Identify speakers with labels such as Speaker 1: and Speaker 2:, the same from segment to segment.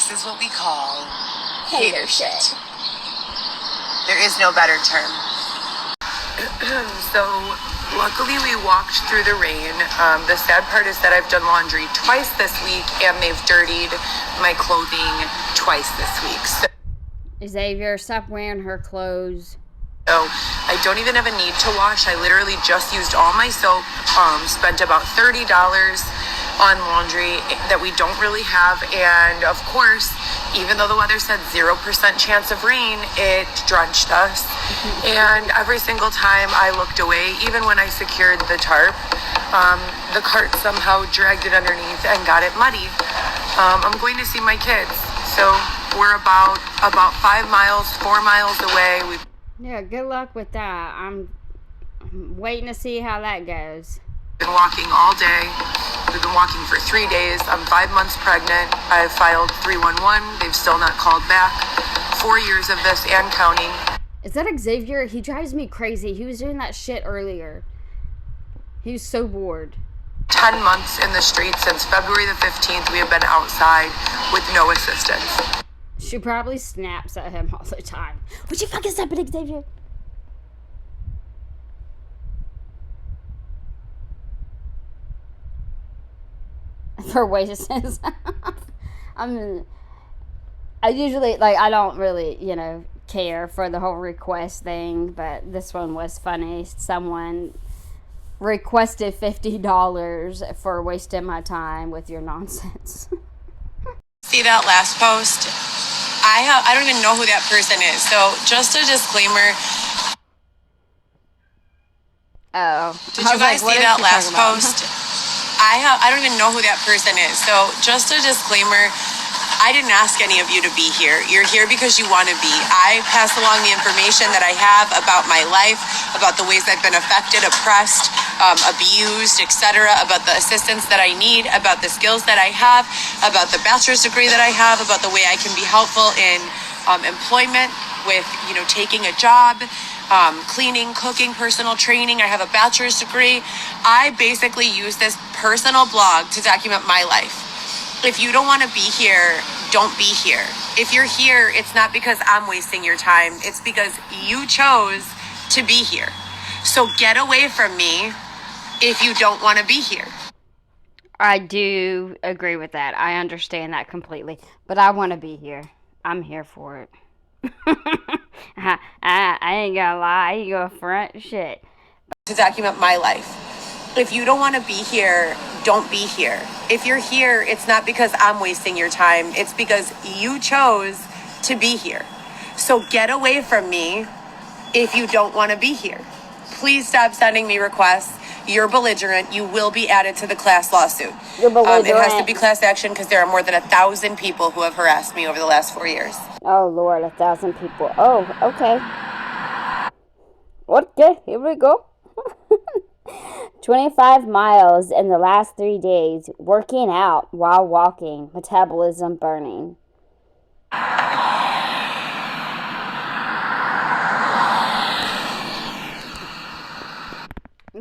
Speaker 1: This is what we call hater shit. There is no better term.
Speaker 2: So, luckily we walked through the rain. The sad part is that I've done laundry twice this week, and they've dirtied my clothing twice this week. So,
Speaker 3: Xavier, stop wearing her clothes.
Speaker 2: So I don't even have a need to wash. I literally just used all my soap, spent about $30 on laundry that we don't really have. And of course, even though the weather said 0% chance of rain, it drenched us. And every single time I looked away, even when I secured the tarp, the cart somehow dragged it underneath and got it muddy. I'm going to see my kids. So we're about 4 miles away.
Speaker 3: Yeah, good luck with that. I'm waiting to see how that goes.
Speaker 2: Been walking all day. We've been walking for 3 days. I'm 5 months pregnant. I've filed 311. They've still not called back. 4 years of this and counting.
Speaker 3: Is that Xavier? He drives me crazy. He was doing that shit earlier. He was so bored.
Speaker 2: 10 months in the streets since February the 15th. We have been outside with no assistance.
Speaker 3: She probably snaps at him all the time. Would you fucking stop it, Xavier? For wages. I usually, I don't really, care for the whole request thing, but this one was funny. Someone requested $50 for wasting my time with your nonsense.
Speaker 1: See that last post? I don't even know who that person is. So just a disclaimer.
Speaker 3: Oh.
Speaker 1: Did you guys see that last post? I don't even know who that person is. So just a disclaimer. I didn't ask any of you to be here. You're here because you want to be. I pass along the information that I have about my life, about the ways I've been affected, oppressed, abused, etc., about the assistance that I need, about the skills that I have, about the bachelor's degree that I have, about the way I can be helpful in employment with, taking a job, cleaning, cooking, personal training. I have a bachelor's degree. I basically use this personal blog to document my life. If you don't want to be here, don't be here. If you're here, it's not because I'm wasting your time. It's because you chose to be here. So get away from me if you don't want to be here.
Speaker 3: I do agree with that. I understand that completely. But I want to be here. I'm here for it. I ain't gonna lie. I ain't gonna front shit.
Speaker 1: To document my life. If you don't want to be here, don't be here. If you're here, it's not because I'm wasting your time. It's because you chose to be here. So get away from me if you don't want to be here. Please stop sending me requests. You're belligerent. You will be added to the class lawsuit.
Speaker 3: You're belligerent.
Speaker 1: It has to be class action because there are more than 1,000 people who have harassed me over the last 4 years.
Speaker 3: Oh, Lord, 1,000 people. Oh, okay. Okay, here we go. 25 miles in the last 3 days, working out while walking, metabolism burning.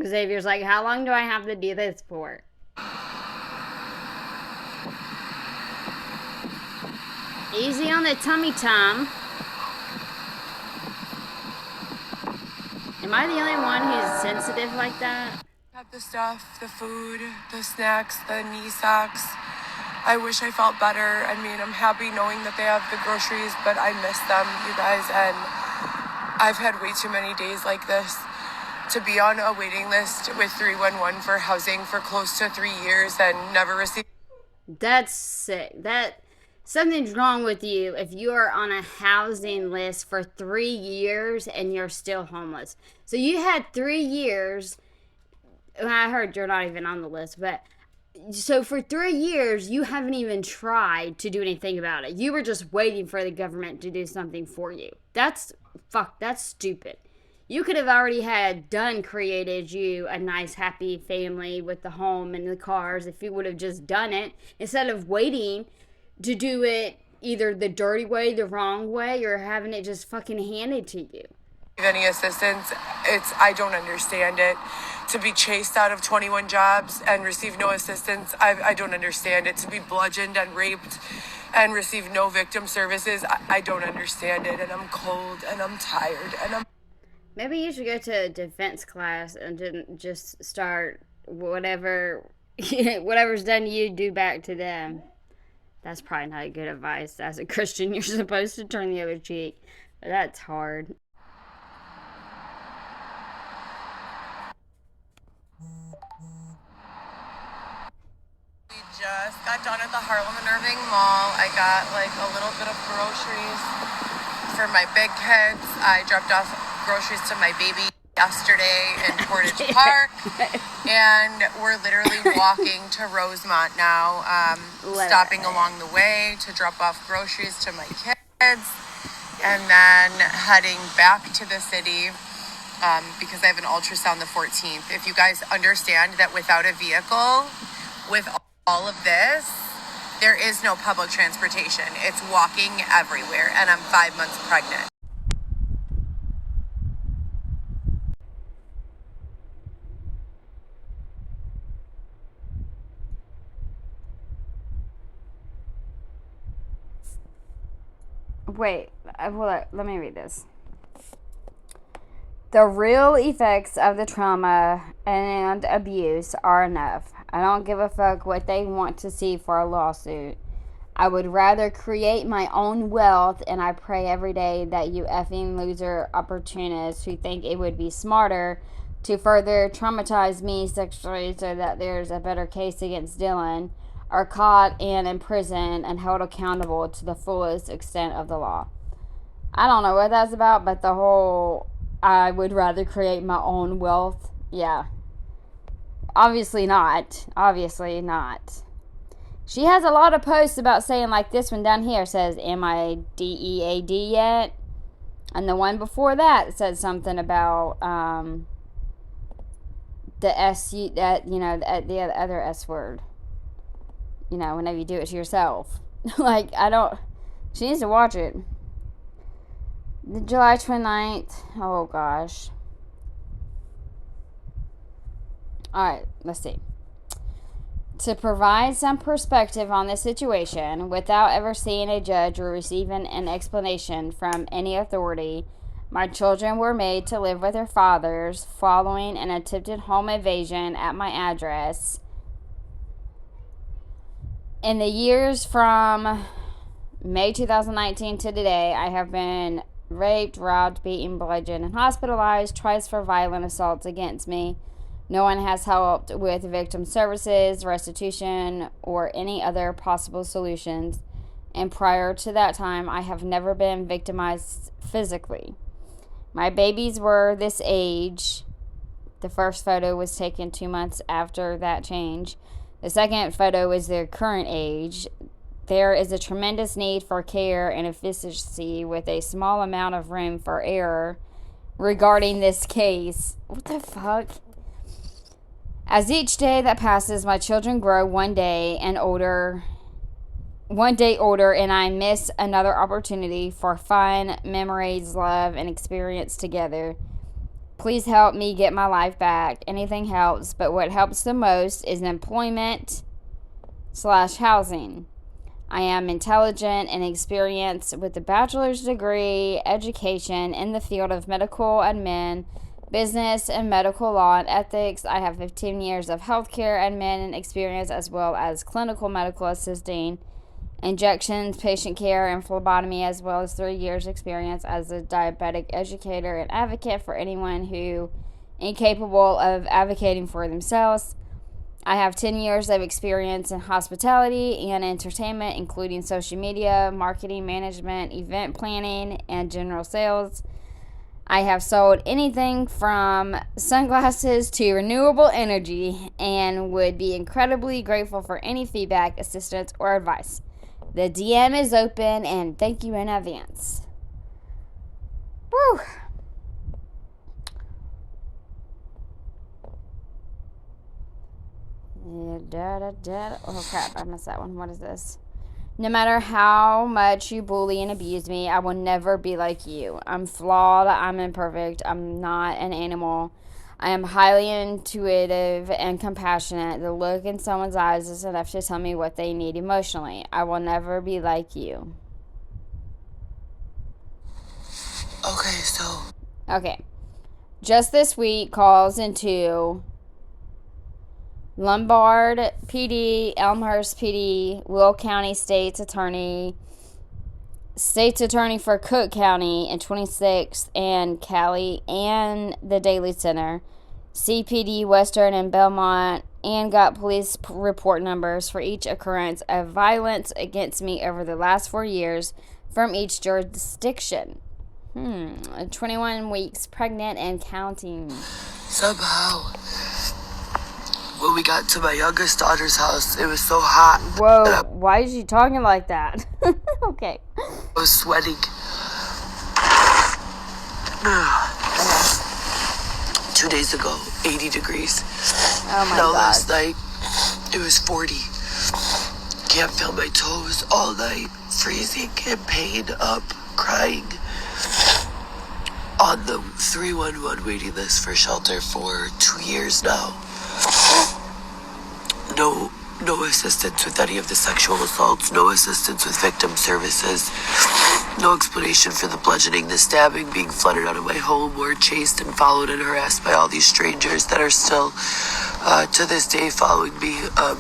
Speaker 3: Xavier's like, how long do I have to do this for? Easy on the tummy tom. Am I the only one who's sensitive like that?
Speaker 2: Got the stuff, the food, the snacks, the knee socks. I wish I felt better. I mean, I'm happy knowing that they have the groceries, but I miss them, you guys. And I've had way too many days like this to be on a waiting list with 311 for housing for close to 3 years and never receive.
Speaker 3: That's sick. Something's wrong with you if you are on a housing list for 3 years and you're still homeless. So you had 3 years. I heard you're not even on the list, but so for 3 years, you haven't even tried to do anything about it. You were just waiting for the government to do something for you. That's stupid. You could have already created you a nice, happy family with the home and the cars if you would have just done it instead of waiting to do it either the dirty way, the wrong way, or having it just fucking handed to you.
Speaker 2: Any assistance, I don't understand it. To be chased out of 21 jobs and receive no assistance, I don't understand it. To be bludgeoned and raped and receive no victim services. I don't understand it, and I'm cold, and I'm tired, and I'm...
Speaker 3: Maybe you should go to a defense class and didn't just start whatever's done to you, do back to them. That's probably not good advice. As a Christian, you're supposed to turn the other cheek. But that's hard.
Speaker 2: We just got done at the Harlem and Irving Mall. I got like a little bit of groceries for my big kids. I dropped off groceries to my baby yesterday in Portage Park, and we're literally walking to Rosemont now, stopping along the way to drop off groceries to my kids, and then heading back to the city because I have an ultrasound the 14th. If you guys understand that without a vehicle, with all of this, there is no public transportation. It's walking everywhere, and I'm 5 months pregnant.
Speaker 3: Wait, let me read this. The real effects of the trauma and abuse are enough. I don't give a fuck what they want to see for a lawsuit. I would rather create my own wealth, and I pray every day that you effing loser opportunists who think it would be smarter to further traumatize me sexually so that there's a better case against Dylan are caught and imprisoned and held accountable to the fullest extent of the law. I don't know what that's about, but the whole I would rather create my own wealth, yeah. Obviously not. Obviously not. She has a lot of posts about saying, like this one down here says, am I DEAD yet? And the one before that said something about the SU, that, you know, the other S word. You know, whenever you do it to yourself. Like, she needs to watch it. The July 29th. Oh, gosh. Alright, let's see. To provide some perspective on this situation, without ever seeing a judge or receiving an explanation from any authority, my children were made to live with their fathers following an attempted home invasion at my address. In the years from May 2019 to today, I have been raped, robbed, beaten, bludgeoned, and hospitalized twice for violent assaults against me. No one has helped with victim services, restitution, or any other possible solutions. And prior to that time, I have never been victimized physically. My babies were this age. The first photo was taken 2 months after that change. The second photo is their current age. There is a tremendous need for care and efficiency with a small amount of room for error regarding this case. What the fuck? As each day that passes, my children grow one day older, and I miss another opportunity for fun, memories, love, and experience together. Please help me get my life back. Anything helps, but what helps the most is employment/housing. I am intelligent and experienced with a bachelor's degree education in the field of medical admin, business and medical law and ethics. I have 15 years of healthcare admin experience as well as clinical medical assisting, injections, patient care, and phlebotomy, as well as 3 years experience as a diabetic educator and advocate for anyone who incapable of advocating for themselves. I have 10 years of experience in hospitality and entertainment, including social media, marketing, management, event planning, and general sales. I have sold anything from sunglasses to renewable energy and would be incredibly grateful for any feedback, assistance, or advice. The DM is open, and thank you in advance. Woo! Oh crap, I missed that one. What is this? No matter how much you bully and abuse me, I will never be like you. I'm flawed. I'm imperfect. I'm not an animal. I am highly intuitive and compassionate. The look in someone's eyes is enough to tell me what they need emotionally. I will never be like you. Okay. Just this week, calls into Lombard PD, Elmhurst PD, Will County State's Attorney for Cook County in 26th and Cali and the Daily Center, CPD Western and Belmont, and got police report numbers for each occurrence of violence against me over the last 4 years from each jurisdiction. 21 weeks pregnant and counting.
Speaker 4: Somehow, when we got to my youngest daughter's house, it was so hot.
Speaker 3: Whoa, why is she talking like that? Okay.
Speaker 4: I was sweating. 2 days ago, 80 degrees.
Speaker 3: Oh my
Speaker 4: Now
Speaker 3: God.
Speaker 4: last night, it was 40. Can't feel my toes all night. Freezing in pain, up, crying. On the 311 waiting list for shelter for 2 years now. No assistance with any of the sexual assaults, no assistance with victim services, no explanation for the bludgeoning, the stabbing, being flooded out of my home, or chased and followed and harassed by all these strangers that are still, to this day, following me.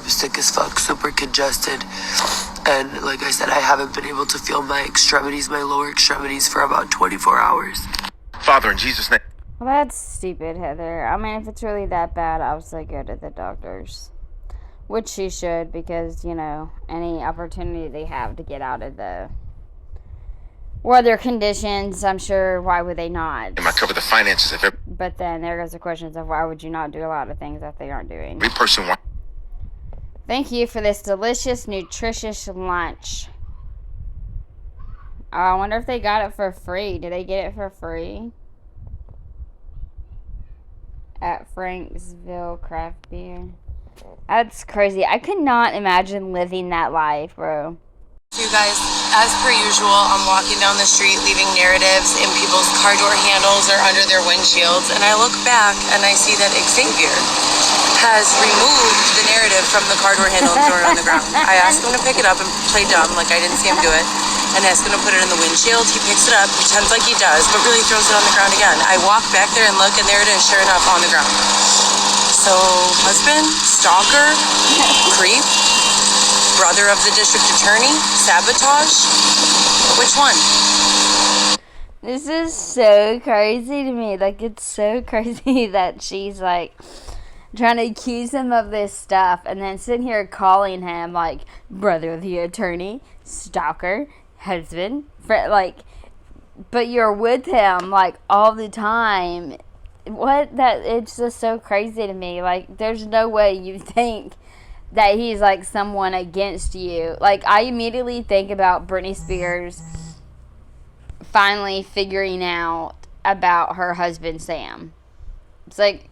Speaker 4: Sick as fuck, super congested. And like I said, I haven't been able to feel my extremities, my lower extremities, for about 24 hours.
Speaker 5: Father, in Jesus' name.
Speaker 3: Well, that's stupid, Heather. I mean, if it's really that bad, I would say go to the doctors. Which she should, because, any opportunity they have to get out of the weather conditions, I'm sure, why would they not?
Speaker 5: I cover the finances of every
Speaker 3: But then there goes the questions of why would you not do a lot of things that they aren't doing.
Speaker 5: person.
Speaker 3: Thank you for this delicious, nutritious lunch. I wonder if they got it for free. Did they get it for free? At Franksville Craft Beer. That's crazy. I could not imagine living that life, bro.
Speaker 1: You guys, as per usual, I'm walking down the street leaving narratives in people's car door handles or under their windshields, and I look back and I see that Xavier has removed the narrative from the car door handle and thrown it on the ground. I asked him to pick it up and play dumb like I didn't see him do it, and asked him to put it in the windshield. He picks it up, pretends like he does, but really throws it on the ground again. I walk back there and look, and there it is, sure enough, on the ground. So, husband, stalker, creep, brother of the district attorney, sabotage, which one?
Speaker 3: This is so crazy to me. Like, it's so crazy that she's, like, trying to accuse him of this stuff and then sitting here calling him, like, brother of the attorney, stalker, husband, friend, like, but you're with him, like, all the time. It's just so crazy to me. Like, there's no way you think that he's, like, someone against you. Like, I immediately think about Britney Spears finally figuring out about her husband, Sam. It's like,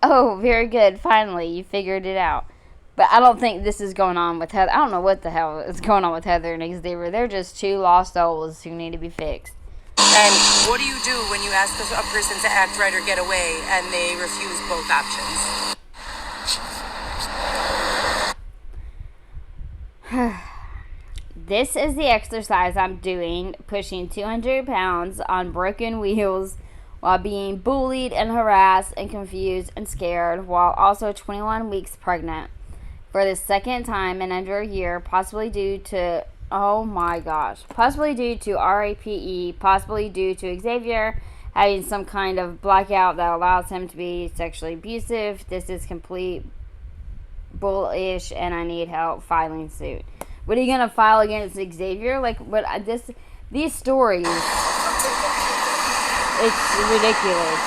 Speaker 3: oh, very good. Finally, you figured it out. But I don't think this is going on with Heather. I don't know what the hell is going on with Heather and Xavier. They're just two lost souls who need to be fixed.
Speaker 1: And what do you do when you ask a person to act right or get away and they refuse both options?
Speaker 3: This is the exercise I'm doing, pushing 200 pounds on broken wheels while being bullied and harassed and confused and scared, while also 21 weeks pregnant for the second time in under a year, possibly due to RAPE, possibly due to Xavier having some kind of blackout that allows him to be sexually abusive. This is complete bullish, and I need help filing suit. What are you gonna file against Xavier? Like, these stories, it's ridiculous.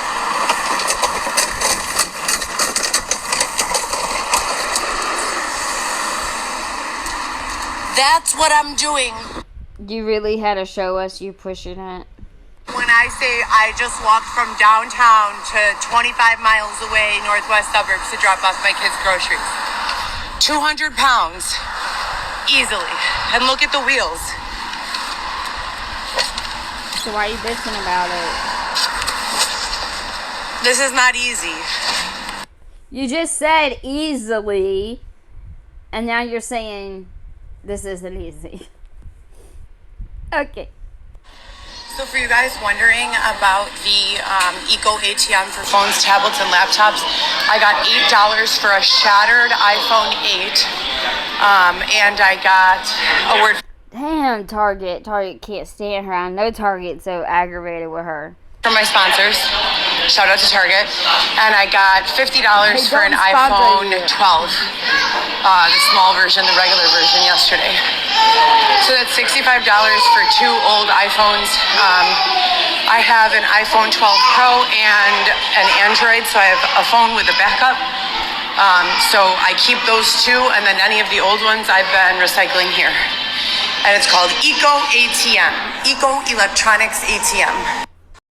Speaker 1: That's what I'm doing.
Speaker 3: You really had to show us you pushing it.
Speaker 1: When I say I just walked from downtown to 25 miles away, northwest suburbs, to drop off my kids' groceries. 200 pounds. Easily. And look at the wheels.
Speaker 3: So why are you bitching about it?
Speaker 1: This is not easy.
Speaker 3: You just said easily, and now you're saying this isn't easy. Okay.
Speaker 2: So for you guys wondering about the Eco ATM for phones, tablets, and laptops, I got $8 for a shattered iPhone 8, and I got a word
Speaker 3: Damn, Target. Target can't stand her. I know Target's so aggravated with her.
Speaker 2: for my sponsors. Shout out to Target. And I got $50 for an
Speaker 3: don't sponsor
Speaker 2: iPhone
Speaker 3: you.
Speaker 2: 12, the small version, the regular version yesterday. So that's $65 for 2 old iPhones. I have an iPhone 12 Pro and an Android, so I have a phone with a backup. So I keep those 2, and then any of the old ones I've been recycling here. And it's called Eco ATM, Eco Electronics ATM.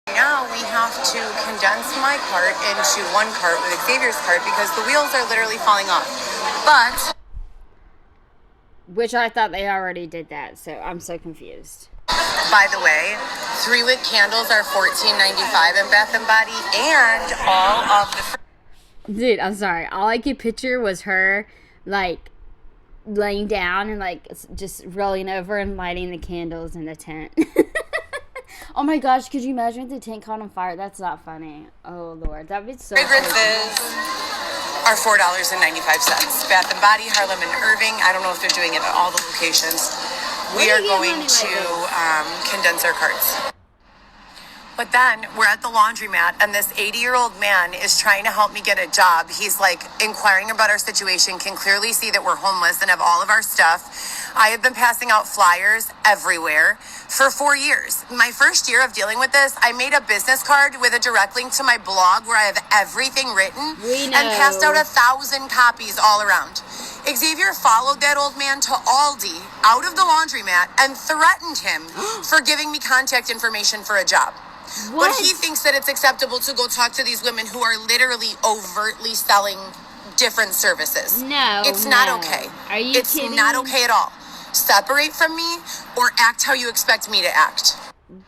Speaker 2: Now we have to condense my cart into one cart with Xavier's cart because the wheels are literally falling off. But
Speaker 3: Which I thought they already did that, so I'm so confused.
Speaker 2: by the way, 3-wick candles are $14.95 in Bath and Body, and all of the
Speaker 3: Dude, I'm sorry. All I could picture was her, like, laying down and, like, just rolling over and lighting the candles in the tent. Oh my gosh, could you imagine if the tent caught on fire? That's not funny. Oh, Lord. That'd be so
Speaker 2: fragrances are $4.95. Bath and Body, Harlem, and Irving. I don't know if they're doing it at all the locations. We
Speaker 3: Where
Speaker 2: are
Speaker 3: do you get
Speaker 2: going
Speaker 3: money
Speaker 2: to
Speaker 3: like
Speaker 2: condense our carts. But then we're at the laundromat, and this 80-year-old man is trying to help me get a job. He's like inquiring about our situation, can clearly see that we're homeless and have all of our stuff. I have been passing out flyers everywhere for 4 years. My first year of dealing with this, I made a business card with a direct link to my blog where I have everything written and passed out 1,000 copies all around. Xavier followed that old man to Aldi out of the laundromat and threatened him for giving me contact information for a job.
Speaker 3: What?
Speaker 2: But he thinks that it's acceptable to go talk to these women who are literally overtly selling different services.
Speaker 3: No,
Speaker 2: It's not
Speaker 3: no.
Speaker 2: okay.
Speaker 3: Are you
Speaker 2: It's
Speaker 3: kidding?
Speaker 2: not okay at all. Separate from me or act how you expect me to act.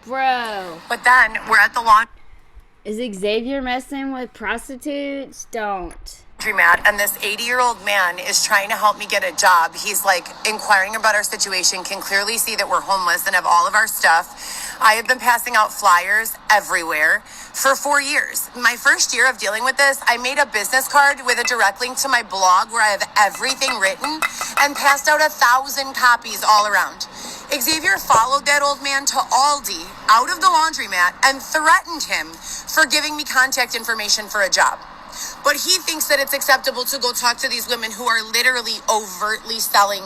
Speaker 3: Bro.
Speaker 2: But then we're at the laundromat,
Speaker 3: Is Xavier messing with prostitutes? Don't.
Speaker 2: and this 80-year-old man is trying to help me get a job. He's like inquiring about our situation, can clearly see that we're homeless and have all of our stuff. I have been passing out flyers everywhere for 4 years. My first year of dealing with this, I made a business card with a direct link to my blog where I have everything written and passed out 1,000 copies all around. Xavier followed that old man to Aldi out of the laundromat and threatened him for giving me contact information for a job. But he thinks that it's acceptable to go talk to these women who are literally overtly selling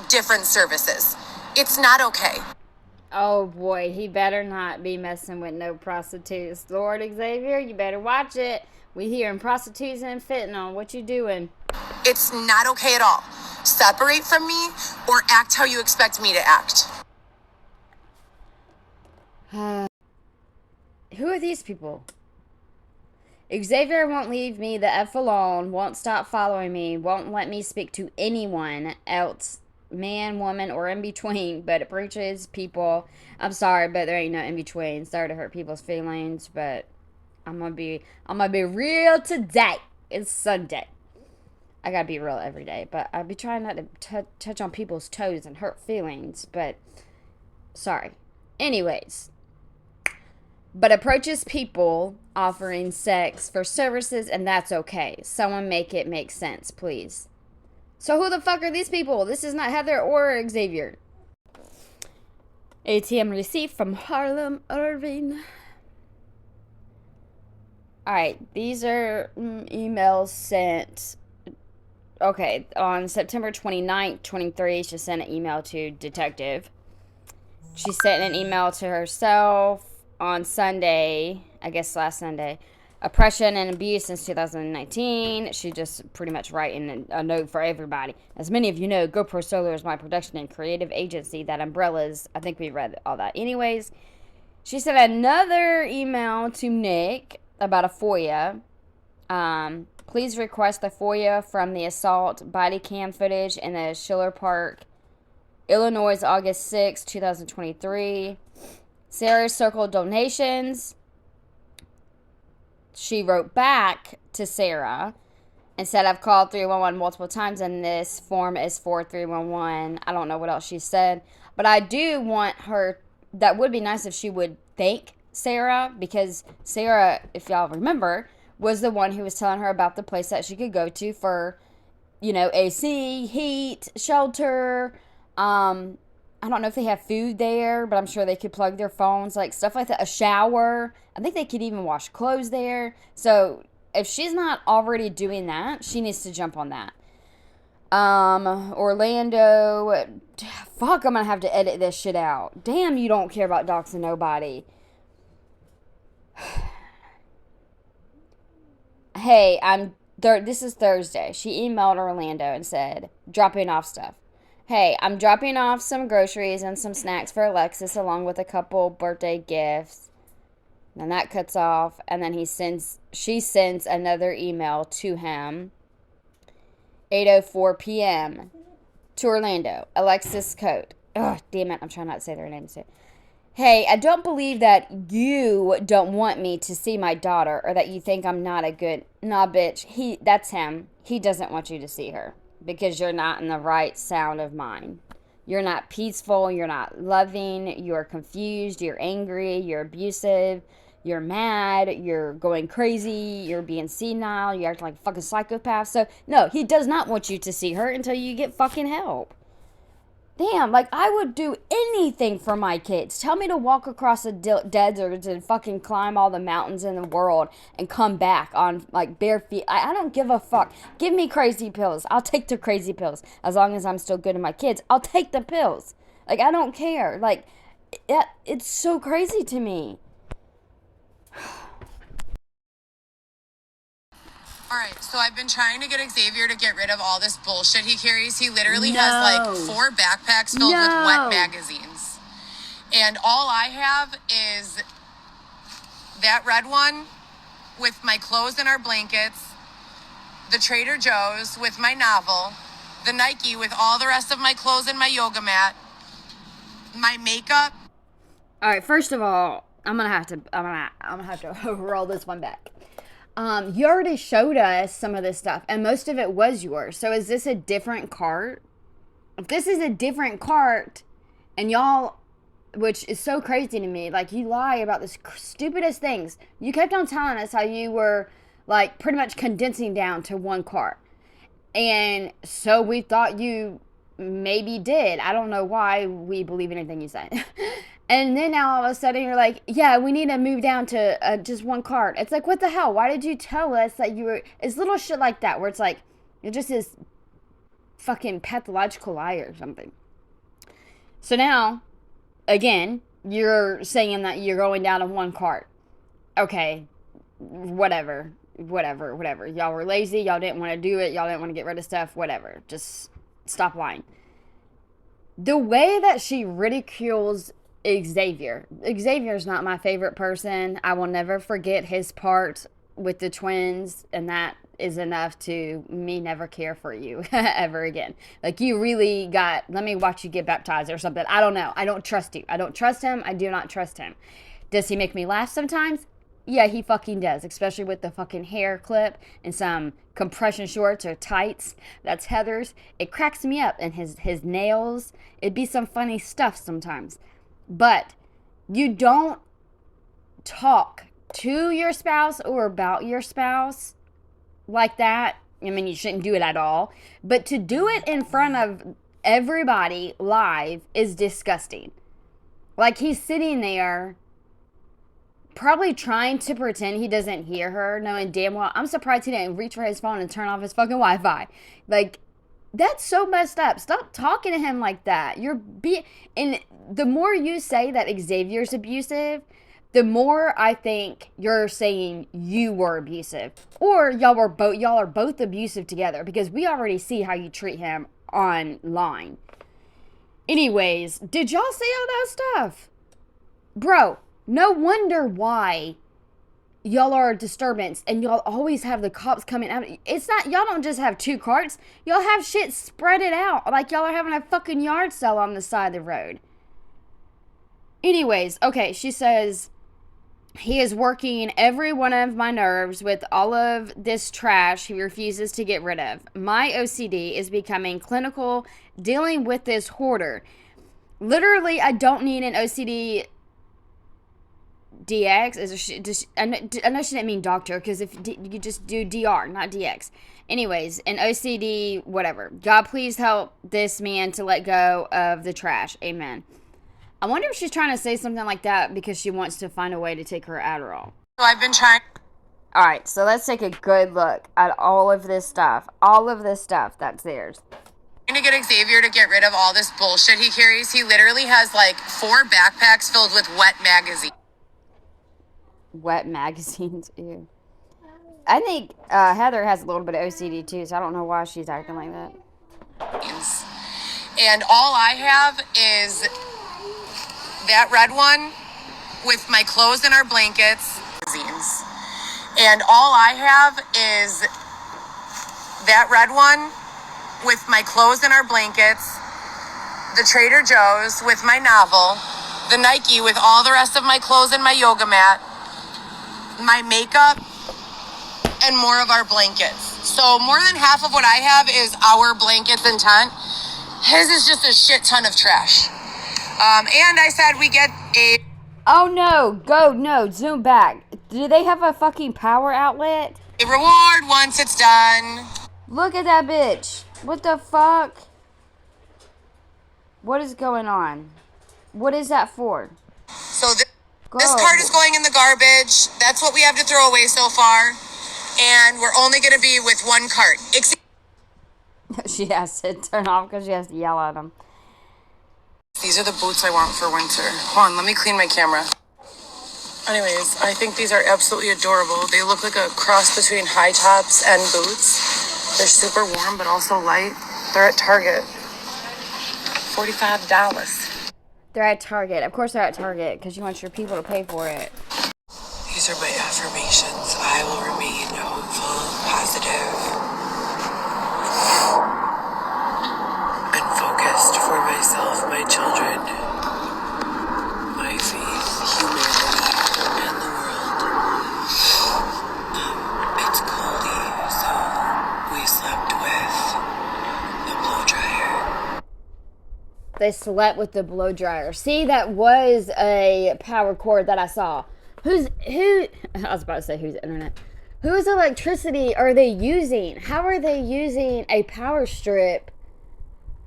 Speaker 2: different services. It's not okay.
Speaker 3: Oh boy, he better not be messing with no prostitutes. Lord Xavier, you better watch it. We hearing prostitutes and fentanyl. What you doing?
Speaker 2: It's not okay at all. Separate from me or act how you expect me to act.
Speaker 3: Who are these people? Xavier won't leave me the F alone, won't stop following me, won't let me speak to anyone else, man, woman, or in between, but it preaches people. I'm sorry, but there ain't no in between. Sorry to hurt people's feelings, but I'm gonna be real today. It's Sunday. I gotta be real every day, but I be trying not to touch on people's toes and hurt feelings, but sorry. Anyways, but approaches people offering sex for services, and that's okay. Someone make it make sense, please. So who the fuck are these people? This is not Heather or Xavier. ATM receipt from Harlem, Irving. Alright, these are emails sent. Okay, on September 29th, 23, she sent an email to detective. She sent an email to herself on Sunday, I guess last Sunday. Oppression and abuse since 2019. She just pretty much writing a note for everybody. As many of you know, GoPro Solar is my production and creative agency that umbrellas. I think we read all that. Anyways, she sent another email to Nick about a FOIA. Please request the FOIA from the assault body cam footage in the Schiller Park, Illinois, August 6, 2023. Sarah Circle donations. she wrote back to Sarah and said, I've called 311 multiple times and this form is for 311. I don't know what else she said. But I do want her, that would be nice if she would thank Sarah, because Sarah, if y'all remember, was the one who was telling her about the place that she could go to for, AC, heat, shelter. I don't know if they have food there, but I'm sure they could plug their phones, like stuff like that. A shower. I think they could even wash clothes there. So if she's not already doing that, she needs to jump on that. Orlando. Fuck, I'm gonna have to edit this shit out. Damn, you don't care about doxing nobody. Hey, this is Thursday. She emailed Orlando and said, dropping off stuff. Hey, I'm dropping off some groceries and some snacks for Alexis along with a couple birthday gifts. Then that cuts off, and then she sends another email to him. 8:04 p.m. to Orlando. Alexis Coate. Ugh, damn it. I'm trying not to say their names. Hey, I don't believe that you don't want me to see my daughter, or that you think I'm not a good... Nah, bitch. That's him. He doesn't want you to see her because you're not in the right sound of mind. You're not peaceful. You're not loving. You're confused. You're angry. You're abusive. You're mad. You're going crazy. You're being senile. You're acting like a fucking psychopath. So, no, he does not want you to see her until you get fucking help. Damn, like, I would do anything for my kids. Tell me to walk across a desert, to fucking climb all the mountains in the world and come back on, like, bare feet. I don't give a fuck. Give me crazy pills. I'll take the crazy pills. As long as I'm still good to my kids, I'll take the pills. Like, I don't care. Like, it's so crazy to me.
Speaker 1: All right, so I've been trying to get Xavier to get rid of all this bullshit he carries. He literally has like 4 backpacks filled with wet magazines. And all I have is that red one with my clothes and our blankets, the Trader Joe's with my novel, the Nike with all the rest of my clothes and my yoga mat, my makeup.
Speaker 3: All right, first of all, I'm gonna have to roll this one back. You already showed us some of this stuff, and most of it was yours. So is this a different cart? If this is a different cart, and y'all, which is so crazy to me, like, you lie about the stupidest things. You kept on telling us how you were, like, pretty much condensing down to one cart. And so we thought you maybe did. I don't know why we believe anything you said. And then now all of a sudden you're like, yeah, we need to move down to just one cart. It's like, what the hell? Why did you tell us that you were... It's little shit like that where it's like, you're just this fucking pathological liar or something. So now, again, you're saying that you're going down to one cart. Okay, whatever. Y'all were lazy. Y'all didn't want to do it. Y'all didn't want to get rid of stuff. Whatever. Just stop lying. The way that she ridicules Xavier's not my favorite person. I will never forget his part with the twins, and that is enough to me never care for you ever again. Like, you really let me watch you get baptized or something. I don't know. I don't trust you. I don't trust him. I do not trust him. Does he make me laugh sometimes? Yeah, he fucking does, especially with the fucking hair clip and some compression shorts or tights. That's Heather's. It cracks me up, and his nails. It'd be some funny stuff sometimes. But you don't talk to your spouse or about your spouse like that. I mean, you shouldn't do it at all. But to do it in front of everybody live is disgusting. Like, he's sitting there probably trying to pretend he doesn't hear her, knowing damn well, I'm surprised he didn't reach for his phone and turn off his fucking Wi-Fi. Like, that's so messed up. Stop talking to him like that. And the more you say that Xavier's abusive, the more I think you're saying you were abusive. Or y'all are both abusive together, because we already see how you treat him online. Anyways, did y'all say all that stuff? Bro, no wonder why y'all are a disturbance, and y'all always have the cops coming out. It's not, y'all don't just have 2 carts. Y'all have shit spread it out. Like, y'all are having a fucking yard sale on the side of the road. Anyways, okay, she says, He is working every one of my nerves with all of this trash he refuses to get rid of. My OCD is becoming clinical dealing with this hoarder. Literally, I don't need an OCD DX. I know she didn't mean doctor, because if you just do DR, not DX. Anyways, an OCD, whatever. God, please help this man to let go of the trash. Amen. I wonder if she's trying to say something like that because she wants to find a way to take her Adderall.
Speaker 1: So I've been trying.
Speaker 3: All right, so let's take a good look at all of this stuff. All of this stuff that's theirs.
Speaker 1: To get Xavier to get rid of all this bullshit he carries. He literally has like 4 backpacks filled with wet magazines.
Speaker 3: Wet magazines, ew. I think Heather has a little bit of OCD too, so I don't know why she's acting like that.
Speaker 1: And all I have is that red one with my clothes and our blankets. And all I have is that red one with my clothes and our blankets, the Trader Joe's with my novel, the Nike with all the rest of my clothes and my yoga mat, my makeup, and more of our blankets. So more than half of what I have is our blankets and tent. His is just a shit ton of trash. And I said we get a...
Speaker 3: Oh no, zoom back. Do they have a fucking power outlet?
Speaker 1: a reward once it's done.
Speaker 3: Look at that bitch. What the fuck? What is going on? What is that for?
Speaker 1: So this cart is going in the garbage. That's what we have to throw away so far. And we're only going to be with one cart.
Speaker 3: She has to turn off because she has to yell at him.
Speaker 2: These are the boots I want for winter. Hold on, let me clean my camera. Anyways, I think these are absolutely adorable. They look like a cross between high tops and boots. They're super warm, but also light. They're at Target. $45.
Speaker 3: They're at Target. Of course they're at Target, because you want your people to pay for it.
Speaker 4: These are my affirmations. I will remain hopeful, positive, and focused for myself, my children, my faith, humanity, and the world. It's coldy, so we slept with the blow dryer.
Speaker 3: They slept with the blow dryer. See, that was a power cord that I saw. Who? I was about to say whose internet. Whose electricity are they using? How are they using a power strip?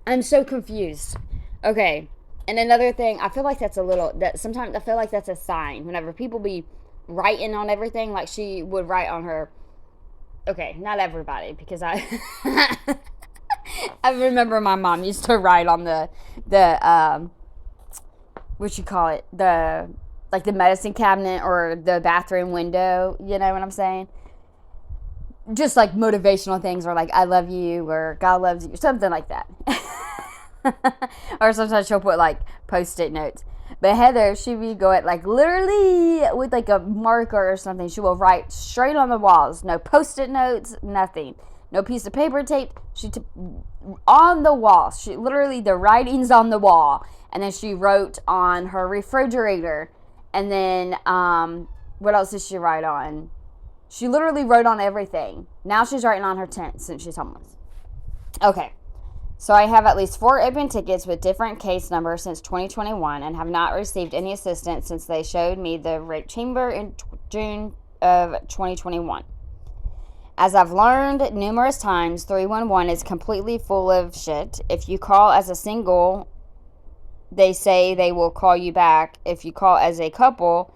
Speaker 3: I'm so confused. Okay, and another thing, I feel like sometimes I feel like that's a sign. Whenever people be writing on everything, like she would write on her. Okay, not everybody, because I remember my mom used to write on the what you call it, the medicine cabinet or the bathroom window, you know what I'm saying? Just like motivational things, or like I love you, or God loves you, something like that. Or sometimes she'll put like post-it notes. But Heather, she would go at like literally with like a marker or something. She will write straight on the walls. No post-it notes, nothing. No piece of paper tape. On the wall. She literally, the writing's on the wall. And then she wrote on her refrigerator. And then, what else did she write on? She literally wrote on everything. Now she's writing on her tent since she's homeless. Okay. So I have at least 4 open tickets with different case numbers since 2021 and have not received any assistance since they showed me the rape chamber in June of 2021. As I've learned numerous times, 311 is completely full of shit. If you call as a single, they say they will call you back. If you call as a couple,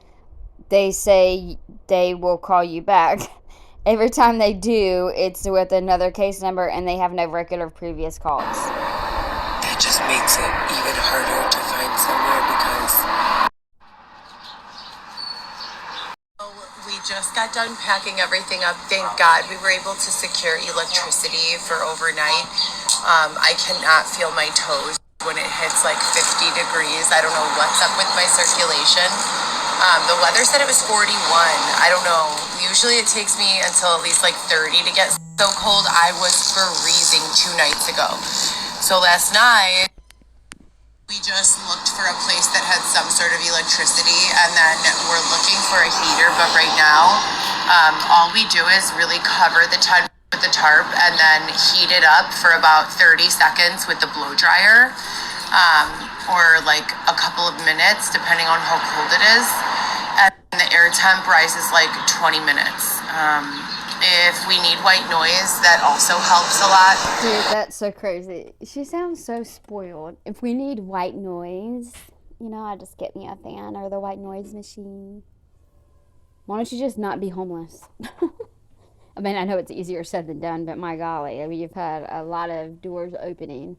Speaker 3: they say they will call you back. Every time they do, it's with another case number, and they have no record of previous calls.
Speaker 4: That just makes it even harder to find somewhere because
Speaker 2: We just got done packing everything up. Thank God we were able to secure electricity for overnight. I cannot feel my toes when it hits like 50 degrees. I don't know what's up with my circulation. The weather said it was 41. I don't know. Usually it takes me until at least like 30 to get so cold. I was freezing 2 nights ago. So last night we
Speaker 1: We just looked for a place that had some sort of electricity, and then we're looking for a heater. But right now, all we do is really cover the tent with the tarp and then heat it up for about 30 seconds with the blow dryer, or like a couple of minutes, depending on how cold it is. And the air temp rises like 20 minutes. If we need white noise, that also helps a lot.
Speaker 3: Dude, that's so crazy. She sounds so spoiled. If we need white noise, I just get me a fan or the white noise machine. Why don't you just not be homeless? I mean, I know it's easier said than done, but my golly, you've had a lot of doors opening.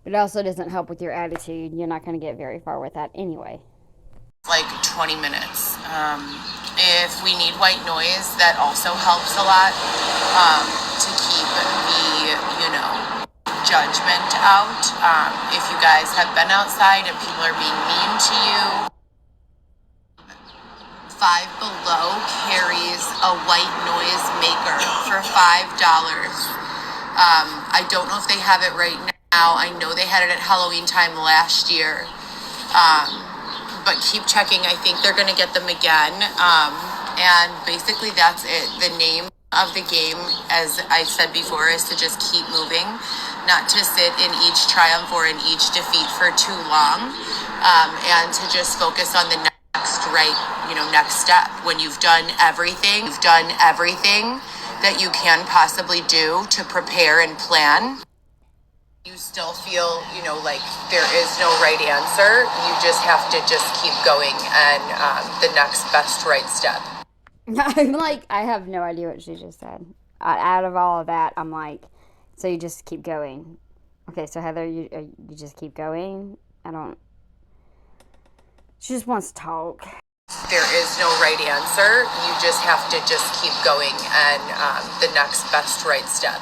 Speaker 3: But it also doesn't help with your attitude. You're not going to get very far with that anyway.
Speaker 1: Like 20 minutes. If we need white noise, that also helps a lot, to keep the, judgment out. If you guys have been outside and people are being mean to you, Five Below carries a white noise maker for $5. I don't know if they have it right now. I know they had it at Halloween time last year. But keep checking. I think they're going to get them again. And basically that's it. The name of the game, as I said before, is to just keep moving, not to sit in each triumph or in each defeat for too long, and to just focus on the next step. When you've done everything that you can possibly do to prepare and plan, you still feel, like there is no right answer. You just have to just keep going and the next best right step.
Speaker 3: I'm like, I have no idea what she just said. Out of all of that, I'm like, so you just keep going. Okay, so Heather, you just keep going? She just wants to talk.
Speaker 1: There is no right answer. You just have to just keep going and the next best right step.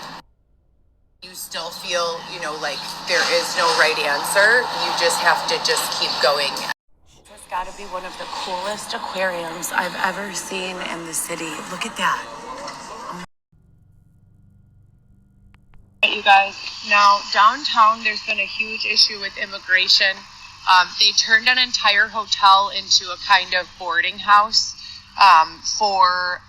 Speaker 1: You still feel, like there is no right answer. You just have to just keep going. It's got to be one of the coolest aquariums I've ever seen in the city. Look at that. You guys, now downtown there's been a huge issue with immigration. They turned an entire hotel into a kind of boarding house for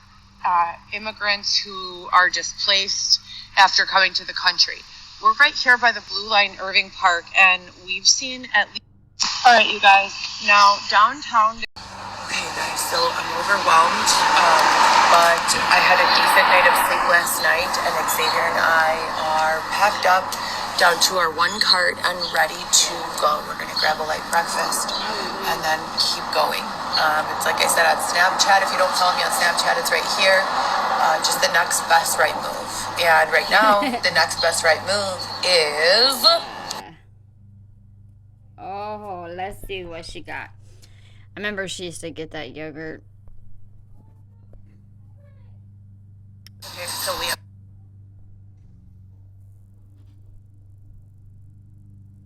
Speaker 1: immigrants who are displaced after coming to the country. We're right here by the Blue Line Irving Park, and we've seen at least... All right, you guys, now downtown... Okay, guys, so I'm overwhelmed, but I had a decent night of sleep last night, and Xavier and I are packed up down to our one cart and ready to go. We're going to grab a light breakfast and then keep going. It's like I said on Snapchat. If you don't follow me on Snapchat, it's right here. Just the next best right move. And right now, the next best right move is...
Speaker 3: Oh, let's see what she got. I remember she used to get that yogurt.
Speaker 1: Okay, so we have...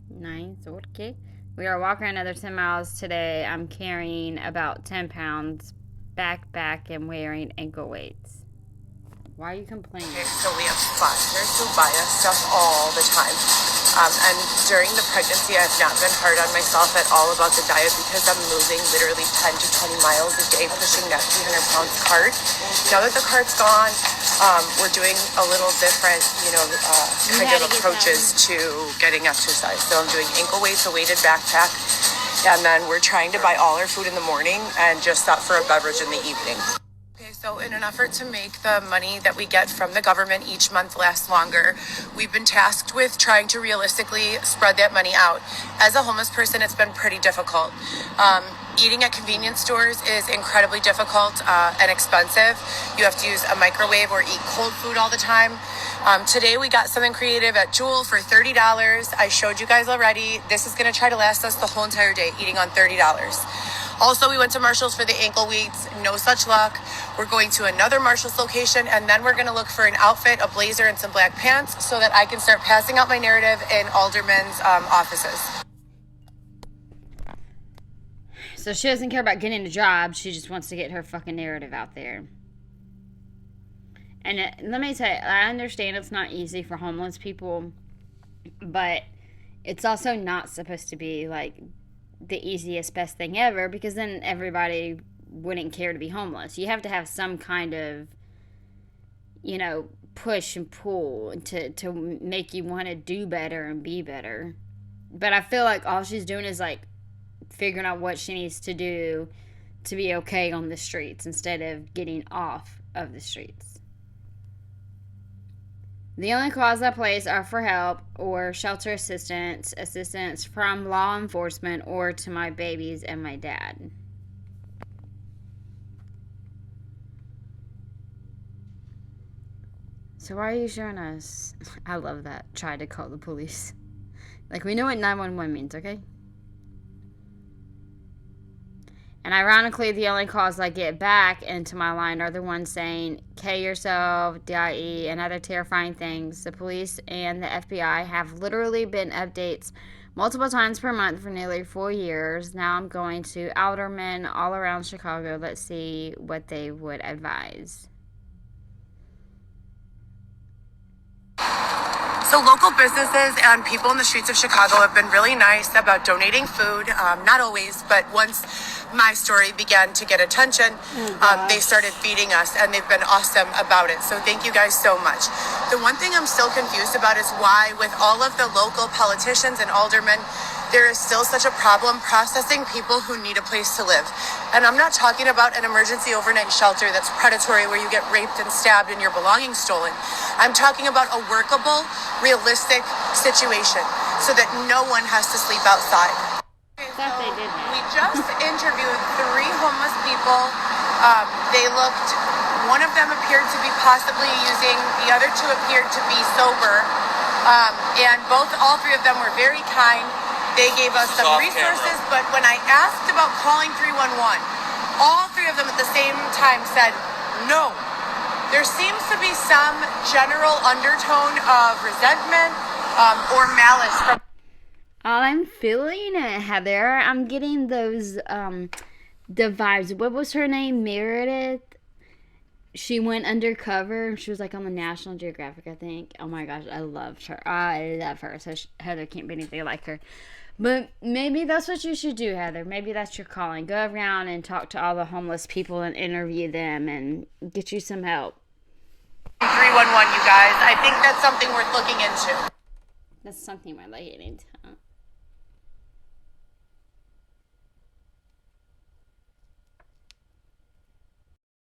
Speaker 3: Nice, okay. We are walking another 10 miles today. I'm carrying about 10 pounds, backpack, and wearing ankle weights. Why are you complaining?
Speaker 1: Okay, so we have sponsors who buy us stuff all the time. And during the pregnancy, I've not been hard on myself at all about the diet because I'm moving literally 10 to 20 miles a day pushing that 300 pounds cart. Now that the cart's gone, we're doing a little different, kind of approaches to getting exercise. So I'm doing ankle weights, a weighted backpack, and then we're trying to buy all our food in the morning and just stop for a beverage in the evening. Okay, so in an effort to make the money that we get from the government each month last longer, we've been tasked with trying to realistically spread that money out. As a homeless person, it's been pretty difficult. Eating at convenience stores is incredibly difficult and expensive. You have to use a microwave or eat cold food all the time. Today we got something creative at Jewel for $30. I showed you guys already. This is going to try to last us the whole entire day, eating on $30. Also, we went to Marshall's for the ankle weights. No such luck. We're going to another Marshall's location, and then we're going to look for an outfit, a blazer, and some black pants so that I can start passing out my narrative in aldermen's offices.
Speaker 3: So she doesn't care about getting a job. She just wants to get her fucking narrative out there. And let me tell you, I understand it's not easy for homeless people, but It's also not supposed to be like the easiest, best thing ever, because then everybody wouldn't care to be homeless. You have to have some kind of, push and pull to make you want to do better and be better. But I feel like all she's doing is like figuring out what she needs to do to be okay on the streets instead of getting off of the streets. The only calls I place are for help or shelter assistance from law enforcement, or to my babies and my dad. So why are you showing us? I love that. Try to call the police. Like, we know what 911 means, okay? And ironically, the only calls I get back into my line are the ones saying, K yourself, DIE, and other terrifying things. The police and the FBI have literally been updates multiple times per month for nearly 4 years. Now I'm going to aldermen all around Chicago. Let's see what they would advise.
Speaker 2: So local businesses and people in the streets of Chicago have been really nice about donating food. Not always, but once my story began to get attention, they started feeding us, and they've been awesome about it. So thank you guys so much. The one thing I'm still confused about is why, with all of the local politicians and aldermen, there is still such a problem processing people who need a place to live. And I'm not talking about an emergency overnight shelter that's predatory where you get raped and stabbed and your belongings stolen. I'm talking about a workable, realistic situation so that no one has to sleep outside. We just interviewed 3 homeless people. One of them appeared to be possibly using, the other 2 appeared to be sober. And all 3 of them were very kind. They gave us some resources, but when I asked about calling 311, all 3 of them at the same time said no. There seems to be some general undertone of resentment or malice from.
Speaker 3: I'm feeling it, Heather. I'm getting those the vibes. What was her name? Meredith. She went undercover. She was like on the National Geographic, I think. Oh my gosh, I loved her. I love her. So Heather can't be anything like her. But maybe that's what you should do, Heather. Maybe that's your calling. Go around and talk to all the homeless people and interview them and get you some help.
Speaker 2: 311, you guys. I think that's something worth looking into.
Speaker 3: That's something we're looking into.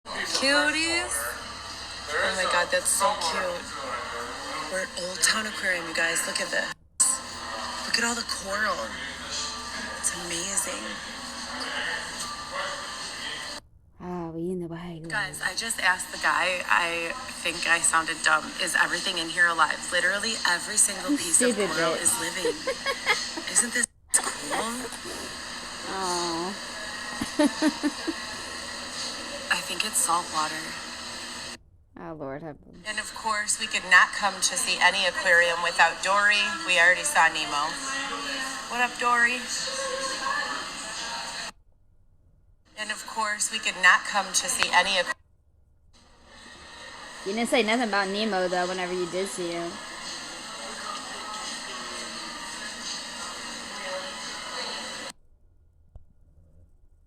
Speaker 2: Cuties. Oh my god, that's so cute. We're at Old Town Aquarium, you guys. Look at this. Look at all the coral. It's amazing.
Speaker 3: Oh, you know why.
Speaker 2: Guys, I just asked the guy, I think I sounded dumb. Is everything in here alive? Literally every single piece of coral is living. Isn't this cool?
Speaker 3: Oh.
Speaker 2: I think it's salt water.
Speaker 3: Oh, Lord.
Speaker 2: And of course, we could not come to see any aquarium without Dory. We already saw Nemo. What up, Dory? And of course, we could not come to see any aquarium.
Speaker 3: You didn't say nothing about Nemo, though, whenever you did see him.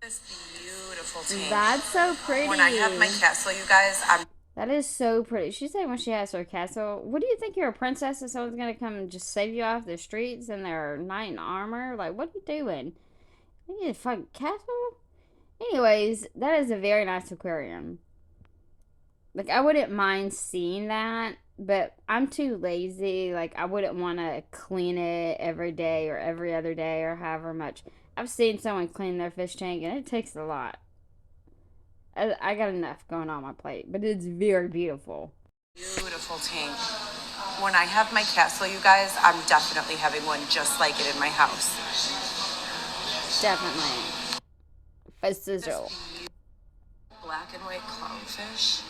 Speaker 2: This beautiful tank.
Speaker 3: That's so pretty.
Speaker 2: When I have my castle, you guys,
Speaker 3: That is so pretty. She said when she has her castle, what do you think, you're a princess and someone's going to come and just save you off the streets in their knight in armor? Like, what are you doing? You need a fucking castle? Anyways, that is a very nice aquarium. Like, I wouldn't mind seeing that, but I'm too lazy. Like, I wouldn't want to clean it every day or every other day or however much. I've seen someone clean their fish tank, and it takes a lot. I got enough going on my plate, but it's very beautiful.
Speaker 2: Beautiful tank. When I have my castle, you guys, I'm definitely having one just like it in my house.
Speaker 3: Definitely. For sizzle.
Speaker 2: Black and white clownfish.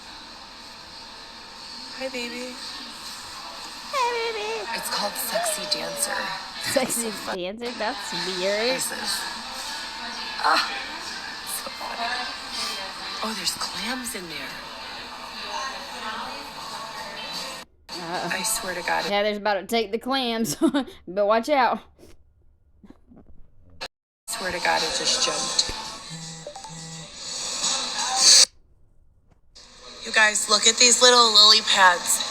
Speaker 2: Hi, baby.
Speaker 3: Hey, baby.
Speaker 2: It's called Sexy Dancer.
Speaker 3: Sexy dancer? That's weird.
Speaker 2: This is. So funny. Oh, there's clams in there. I swear to God.
Speaker 3: Yeah, there's about to take the clams, but watch out.
Speaker 2: Swear to God, it just jumped.
Speaker 1: You guys, look at these little lily pads.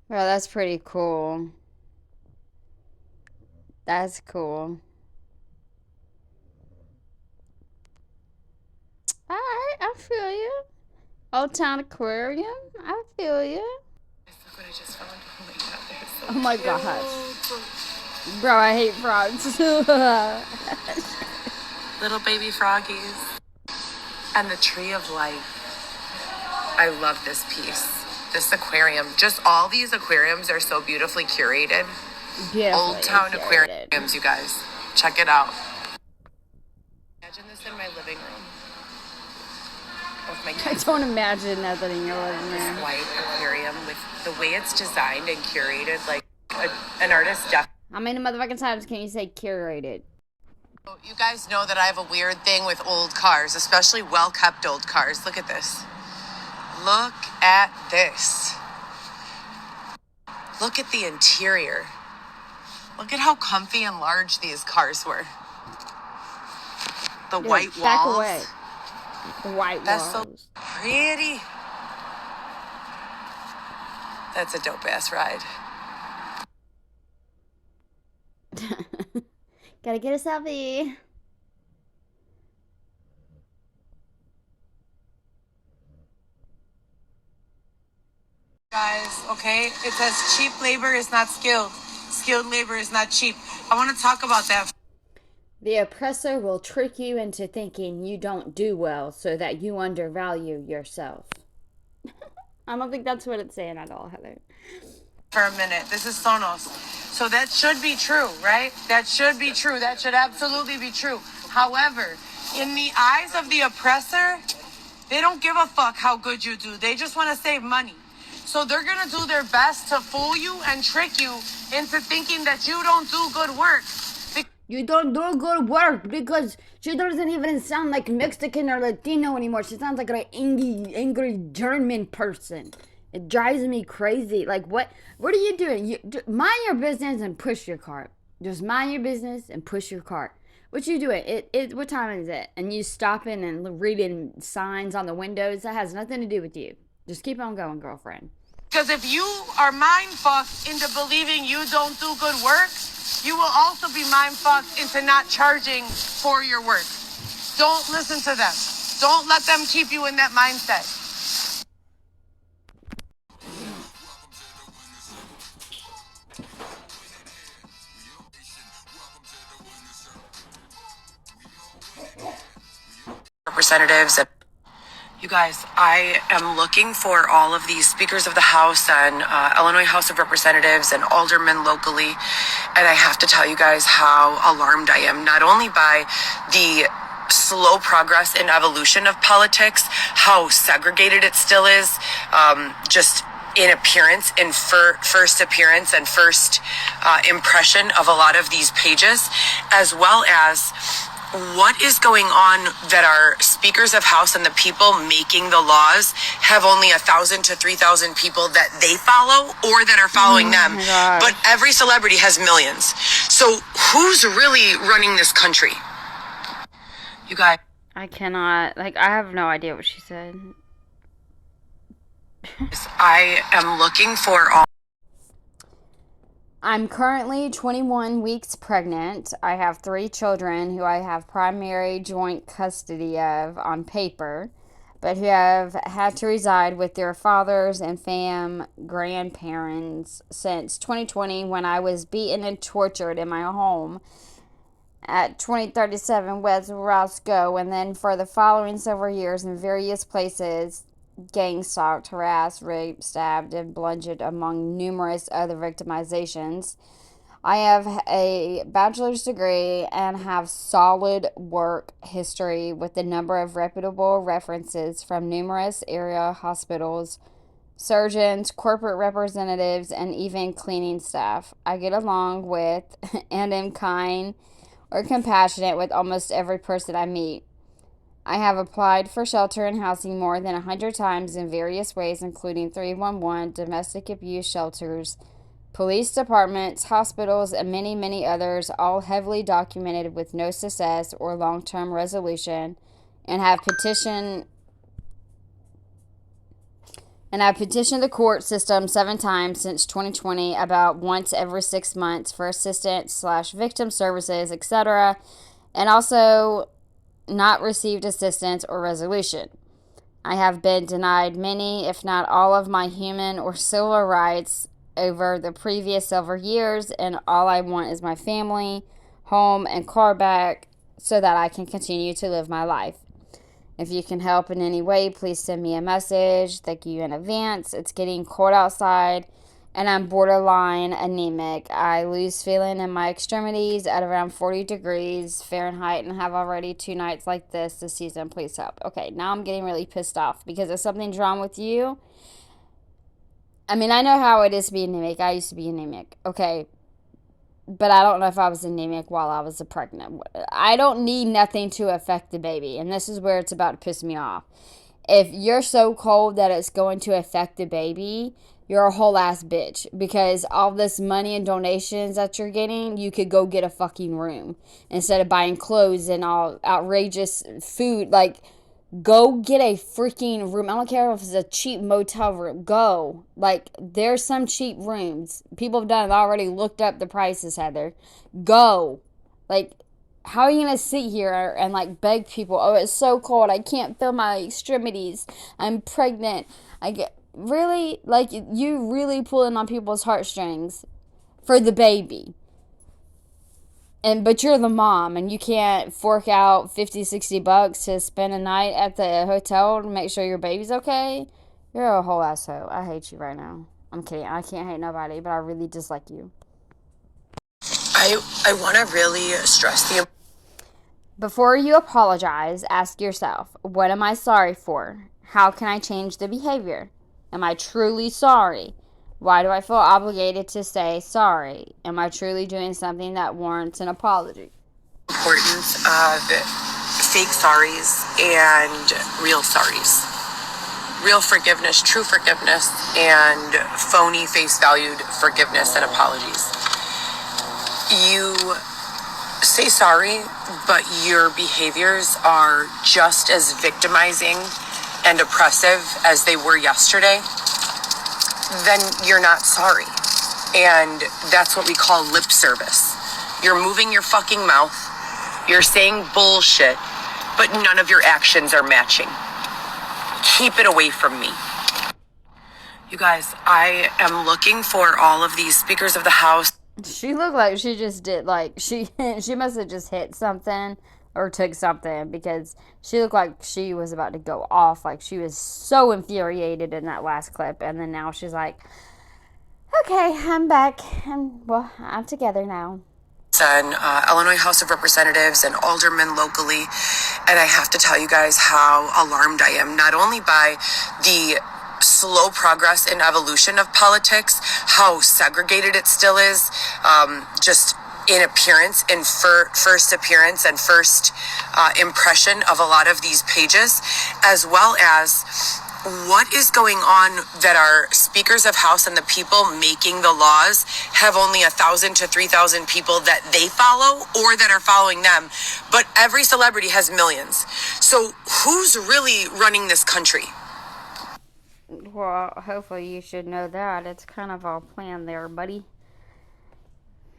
Speaker 3: Well, that's pretty cool. That's cool. Alright, I feel you. Old Town Aquarium, I feel you.
Speaker 2: Look what I just found. Oh my God, they're so
Speaker 3: Oh my
Speaker 2: cute.
Speaker 3: gosh. Bro, I hate frogs.
Speaker 2: Little baby froggies. And the tree of life. I love this piece. This aquarium. Just all these aquariums are so beautifully curated. Old Town Aquariums, you guys. Check it out. Imagine this in my living room. With my
Speaker 3: I
Speaker 2: kids.
Speaker 3: don't imagine nothing in your living
Speaker 2: This
Speaker 3: room.
Speaker 2: white aquarium with the way it's designed and curated, like an artist definitely.
Speaker 3: How many motherfucking times can you say curated?
Speaker 1: You guys know that I have a weird thing with old cars, especially well-kept old cars. Look at this. Look at this. Look at the interior. Look at how comfy and large these cars were. The
Speaker 3: Dude,
Speaker 1: white
Speaker 3: back
Speaker 1: walls.
Speaker 3: away. The white
Speaker 1: That's so
Speaker 3: walls.
Speaker 1: pretty. That's a dope ass ride.
Speaker 3: Gotta get a selfie.
Speaker 1: Guys, okay? It says cheap labor is not skilled. Skilled labor is not cheap. I want to talk about that.
Speaker 3: The oppressor will trick you into thinking you don't do well so that you undervalue yourself. I don't think that's what it's saying at all, Heather.
Speaker 1: For a minute. This is Sonos. So that should be true, right? That should be true. That should absolutely be true. However, in the eyes of the oppressor, they don't give a fuck how good you do. They just want to save money. So they're going to do their best to fool you and trick you into thinking that you don't do good work.
Speaker 3: You don't do good work because she doesn't even sound like Mexican or Latino anymore. She sounds like an angry German person. It drives me crazy. Like, what are you doing? Mind your business and push your cart. Just mind your business and push your cart. What you doing? What time is it? And you stopping and reading signs on the windows? That has nothing to do with you. Just keep on going, girlfriend.
Speaker 1: Because if you are mind fucked into believing you don't do good work, you will also be mind fucked into not charging for your work. Don't listen to them. Don't let them keep you in that mindset. Representatives. You guys, I am looking for all of these speakers of the House and Illinois House of Representatives and aldermen locally. And I have to tell you guys how alarmed I am, not only by the slow progress and evolution of politics, how segregated it still is, just in appearance, in first appearance and first impression of a lot of these pages, as well as what is going on that our speakers of House and the people making the laws have only 1,000 to 3,000 people that they follow or that are following them. But every celebrity has millions. So who's really running this country? You guys.
Speaker 3: I cannot. I have no idea what she said.
Speaker 1: I am looking for all.
Speaker 3: I'm currently 21 weeks pregnant. I have 3 children who I have primary joint custody of on paper, but who have had to reside with their fathers and grandparents since 2020 when I was beaten and tortured in my home at 2037 West Roscoe, and then for the following several years in various places, gang stalked, harassed, raped, stabbed, and bludgeoned, among numerous other victimizations. I have a bachelor's degree and have solid work history with a number of reputable references from numerous area hospitals, surgeons, corporate representatives, and even cleaning staff. I get along with and am kind or compassionate with almost every person I meet. I have applied for shelter and housing more than 100 times in various ways, including 311, domestic abuse shelters, police departments, hospitals, and many, many others, all heavily documented with no success or long-term resolution, and have petitioned the court system 7 times since 2020, about once every 6 months, for assistance/victim services, etc., and also not received assistance or resolution. I have been denied many, if not all, of my human or civil rights over the previous several years, and all I want is my family, home, and car back so that I can continue to live my life. If you can help in any way, please send me a message. Thank you in advance. It's getting cold outside, and I'm borderline anemic. I lose feeling in my extremities at around 40 degrees Fahrenheit and have already 2 nights like this season. Please help. Okay, now I'm getting really pissed off because if something's wrong with you, I mean, I know how it is to be anemic. I used to be anemic. Okay, but I don't know if I was anemic while I was pregnant. I don't need nothing to affect the baby, and this is where it's about to piss me off. If you're so cold that it's going to affect the baby, you're a whole ass bitch, because all this money and donations that you're getting, you could go get a fucking room instead of buying clothes and all outrageous food. Like, go get a freaking room. I don't care if it's a cheap motel room. Go. Like, there's some cheap rooms. People have done it already. Looked up the prices, Heather. Go. Like, how are you going to sit here and, like, beg people, oh, it's so cold, I can't feel my extremities, I'm pregnant. Really? Like, you really pulling on people's heartstrings for the baby. But you're the mom, and you can't fork out $50-$60 to spend a night at the hotel to make sure your baby's okay. You're a whole asshole. I hate you right now. I'm kidding. I can't hate nobody, but I really dislike you.
Speaker 2: I want to really stress the...
Speaker 3: Before you apologize, ask yourself, what am I sorry for? How can I change the behavior? Am I truly sorry? Why do I feel obligated to say sorry? Am I truly doing something that warrants an apology?
Speaker 2: Importance of fake sorries and real sorries. Real forgiveness, true forgiveness, and phony face-valued forgiveness and apologies. You say sorry, but your behaviors are just as victimizing and oppressive as they were yesterday, then you're not sorry. And that's what we call lip service. You're moving your fucking mouth, you're saying bullshit, but none of your actions are matching. Keep it away from me. You guys, I am looking for all of these speakers of the house.
Speaker 3: She looked like she just did, like, she must have just hit something or took something, because she looked like she was about to go off. Like, she was so infuriated in that last clip, and then now she's like, okay, I'm back, and, well, I'm together now.
Speaker 2: And Illinois House of Representatives and aldermen locally, and I have to tell you guys how alarmed I am, not only by the slow progress and evolution of politics, how segregated it still is, just in appearance, in first appearance and first impression of a lot of these pages, as well as what is going on that our speakers of House and the people making the laws have only 1,000 to 3,000 people that they follow or that are following them, but every celebrity has millions. So who's really running this country?
Speaker 3: Well, hopefully you should know that. It's kind of all planned there, buddy.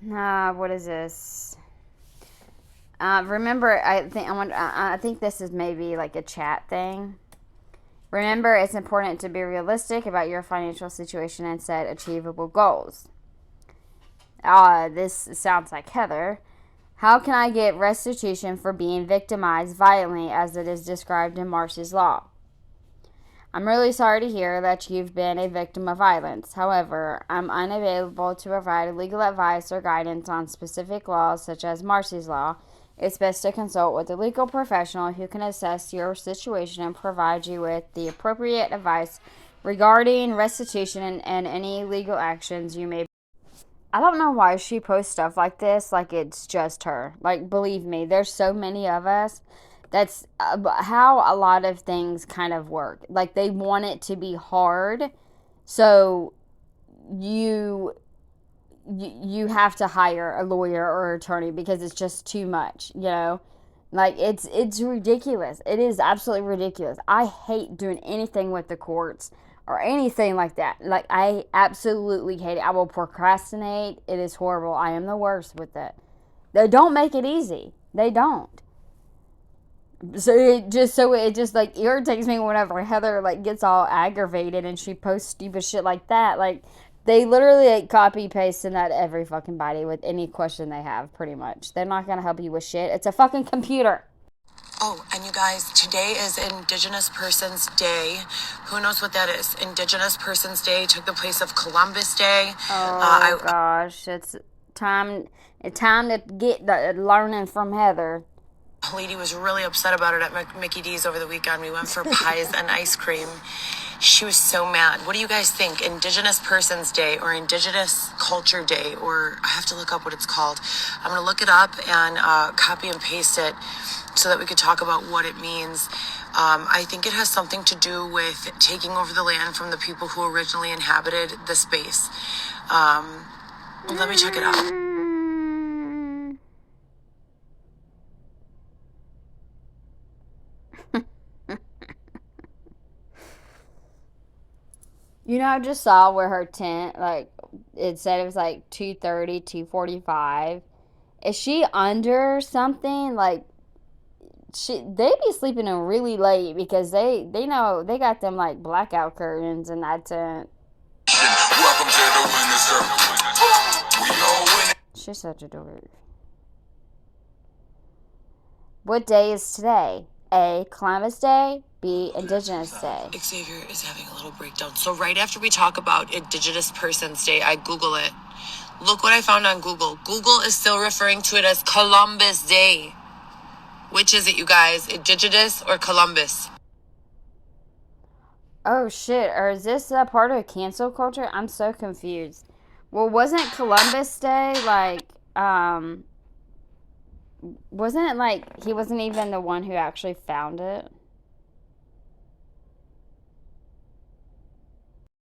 Speaker 3: What is this? Remember, I think this is maybe like a chat thing. Remember, it's important to be realistic about your financial situation and set achievable goals. This sounds like Heather. How can I get restitution for being victimized violently as it is described in Marcy's Law? I'm really sorry to hear that you've been a victim of violence. However, I'm unavailable to provide legal advice or guidance on specific laws such as Marcy's Law. It's best to consult with a legal professional who can assess your situation and provide you with the appropriate advice regarding restitution and any legal actions you may. I don't know why she posts stuff like this like it's just her. Like, believe me, there's so many of us. That's how a lot of things kind of work. Like, they want it to be hard, so you you have to hire a lawyer or attorney because it's just too much, you know? Like, it's ridiculous. It is absolutely ridiculous. I hate doing anything with the courts or anything like that. Like, I absolutely hate it. I will procrastinate. It is horrible. I am the worst with it. They don't make it easy. They don't. So it just like irritates me whenever Heather like gets all aggravated and she posts stupid shit like that. Like, they literally like copy pasting that every fucking body with any question they have, pretty much. They're not gonna help you with shit. It's a fucking computer.
Speaker 2: Oh, and you guys, today is Indigenous Persons Day. Who knows what that is? Indigenous Persons Day took the place of Columbus Day.
Speaker 3: Oh gosh, it's time to get the learning from Heather.
Speaker 2: A lady was really upset about it at Mickey D's over the weekend. We went for pies and ice cream. She was so mad. What do you guys think? Indigenous Persons Day or Indigenous Culture Day, or I have to look up what it's called. I'm going to look it up and copy and paste it so that we could talk about what it means. I think it has something to do with taking over the land from the people who originally inhabited the space. Let me check it out.
Speaker 3: You know, I just saw where her tent, like, it said it was like 2:30, 2:45. Is she under something? Like, they be sleeping in really late because they know they got them like blackout curtains in that tent.
Speaker 6: Welcome to the winner's circle. We all winning.
Speaker 3: She's such a dork. What day is today? A, Columbus Day. B, Indigenous Day.
Speaker 2: Xavier is having a little breakdown. So right after we talk about Indigenous Persons Day, I Google it. Look what I found on Google. Google is still referring to it as Columbus Day. Which is it, you guys? Indigenous or Columbus?
Speaker 3: Oh shit, or is this a part of cancel culture? I'm so confused. Well, wasn't Columbus Day like, wasn't it like he wasn't even the one who actually found it?